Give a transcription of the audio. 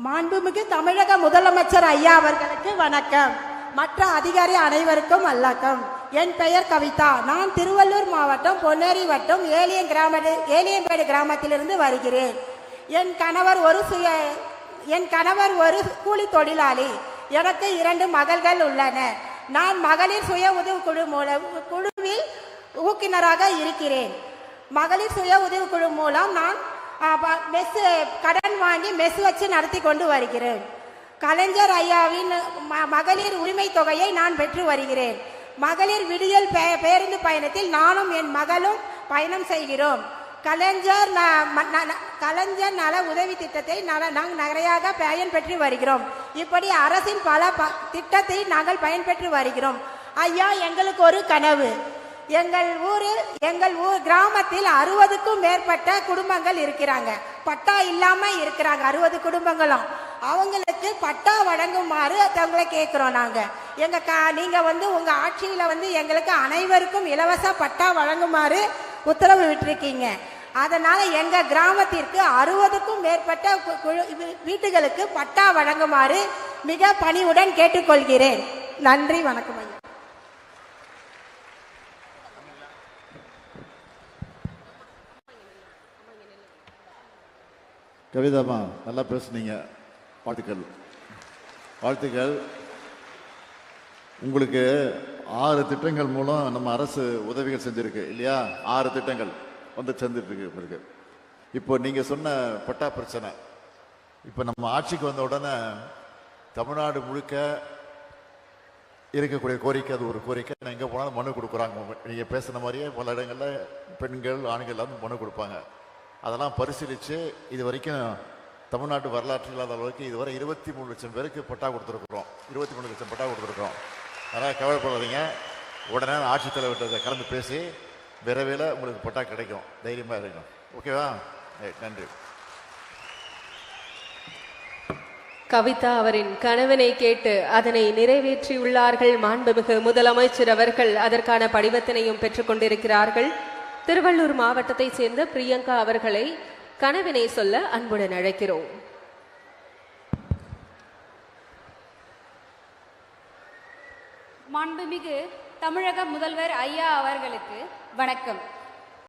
மாண்புமிகு தமிழக முதலமைச்சர் ஐயா அவர்களுக்கு வணக்கம். மற்ற அதிகாரி அனைவருக்கும் வணக்கம். என் பெயர் கவிதா. நான் திருவள்ளூர் மாவட்டம் பொன்னேரி வட்டம் ஏலியன்பேடு கிராமத்திலிருந்து வருகிறேன். என் கணவர் ஒரு கூலி தொழிலாளி. எனக்கு 2 மகள்கள் உள்ளன. நான் மகளிர் சுய உதவி குழுவில் ஊக்குனராக இருக்கிறேன். மகளிர் சுய உதவி குழு மூலம் நான் கடன் வாங்கி மெஸ் வச்சு நடத்தி கொண்டு வருகிறேன். கலைஞர் ஐயாவின் மகளிர் உரிமை தொகையை நான் பெற்று வருகிறேன். மகளிர் விடியல் பேருந்து பயணத்தில் நானும் என் மகளும் பயணம் செய்கிறோம். கலைஞர் நல உதவி திட்டத்தை நாங்கள் நிறையாக பயன்பெற்று வருகிறோம். இப்படி அரசின் பல திட்டத்தை நாங்கள் பயன்பெற்று வருகிறோம். ஐயா, எங்களுக்கு ஒரு கனவு. எங்கள் ஊர் கிராமத்தில் 60க்கும் மேற்பட்ட குடும்பங்கள் இருக்கிறாங்க. பட்டா இல்லாம இருக்கிறாங்க 60 குடும்பங்களும். அவங்களுக்கு பட்டா வழங்குமாறு தங்களை கேட்கிறோம். நீங்க உங்க ஆட்சியில எங்களுக்கு அனைவருக்கும் இலவச பட்டா வழங்குமாறு உத்தரவு விட்டிருக்கீங்க. அதனால எங்க கிராமத்திற்கு 60க்கும் மேற்பட்ட வீட்டுகளுக்கு பட்டா வழங்குமாறு மிக பணிவுடன் கேட்டுக்கொள்கிறேன். நன்றி, வணக்கம் ஐயா. கவிதாமா, நல்லா பேசுனீங்க. வாழ்த்துக்கள். உங்களுக்கு 6 திட்டங்கள் மூலம் நம்ம அரசு உதவிகள் செஞ்சிருக்கு இல்லையா? 6 திட்டங்கள் சேர்ந்துட்டு இருக்கு உங்களுக்கு. இப்போ நீங்க சொன்ன பட்டா பிரச்சனை, இப்போ நம்ம ஆட்சிக்கு வந்த உடனே தமிழ்நாடு முழுக்க இருக்கக்கூடிய கோரிக்கை, அது ஒரு கோரிக்கை. எங்கே போனாலும் மனு கொடுக்குறாங்க. நீங்க பேசுன மாதிரியே பல இடங்கள்ல பெண்கள் ஆண்கள் மனு கொடுப்பாங்க. அதெல்லாம் பரிசீலித்து இது வரைக்கும் தமிழ்நாட்டு வரலாற்று இல்லாத அளவுக்கு இதுவரை 23 லட்சம் பேருக்கு பட்டா கொடுத்துருக்குறோம். 23 லட்சம் பட்டா கொடுத்துருக்குறோம். அதனால் கவலைப்படாதீங்க. உடனே ஆட்சித்தலைவர்கிட்ட கலந்து பேசி விரைவில் உங்களுக்கு பட்டா கிடைக்கும். தைரியமாக இருக்கும். ஓகேவா? நன்றி. கவிதா அவரின் கனவினை கேட்டு அதனை நிறைவேற்றியுள்ளார்கள் மாண்புமிகு முதலமைச்சர் அவர்கள். அதற்கான படிவத்தினையும் பெற்றுக் கொண்டிருக்கிறார்கள். திருவள்ளூர் மாவட்டத்தை சேர்ந்த பிரியங்கா அவர்களை கனவினை சொல்ல அன்புடன் அழைக்கிறோம். மாண்புமிகு தமிழக முதல்வர் ஐயா அவர்களுக்கு வணக்கம்.